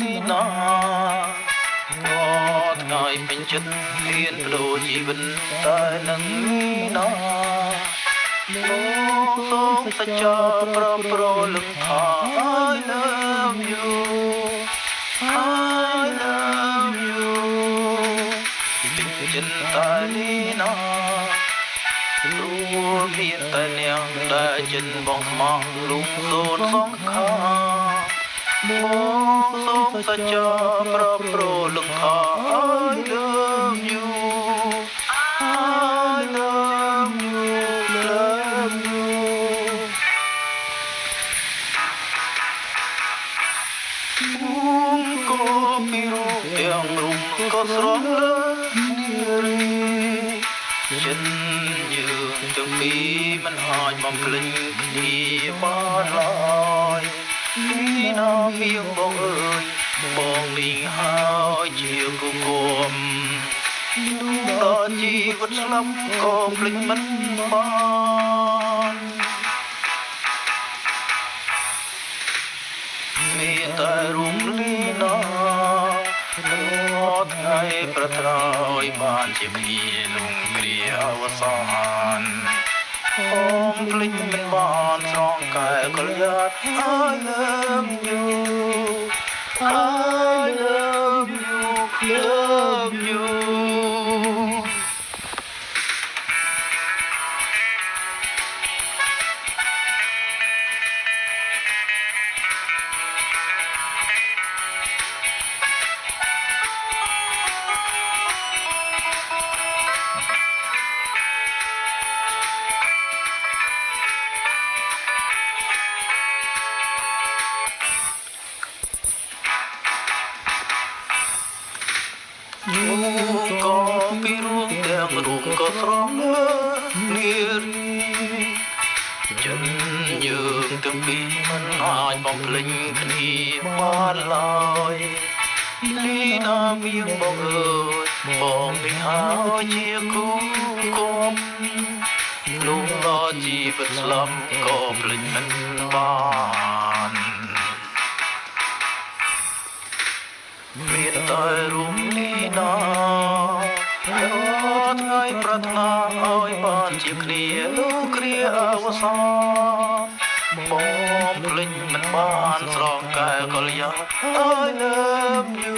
នេះណារាល់ថ្ងៃពេញចិត្តហ៊ានបដូរជីវិតតែនឹងនេះណាលោកសូមសច្ចាប្រប្រលឹងថា I love you I love you ពេញចិត្តតែនេះណាព្រោះមានតែនាងដែលចិត្តបងស្មោះលំសូនសងខាបងសូមសច្ចាប្រប្រលឹងថា I love you I love you love you ក៏ពីរូបទាំងរូបក៏ស្រស់លើនារីចិត្តយើងទាំងពីរមិនអាចបំភ្លេចគ្នាបានឡើយនេះណាពីបងអើយបងនេះហើយជាគូគុំដល់ជីវិតស្លាប់ក៏ភ្លេចមិនបានមានតែរូបលីណារាល់ថ្ងៃប្រថ្រាយបានជាគ្នាលំគ្រាអវសានអូនភ្លេចមិនបានស្រងកែកលយាត I love you I love you love you ក៏ពីរូបទាំងរូបក៏ស្រស់លើនារីចិត្តយើងទាំងពីរមិនអាចបំភ្លេចគ្នាបានឡើយលីណាមានបងអើយបងនេះហើយជាគូគុំលំដល់ជីវិតស្លាប់ក៏ភ្លេចមិនបានមានតែរូបនេះណារាល់ថ្ងៃប្រាថ្នាឲ្យបានជាគ្នាលោកគ្រាអវសានបងភ្លេចមិនបានស្រងកែកលយា I love you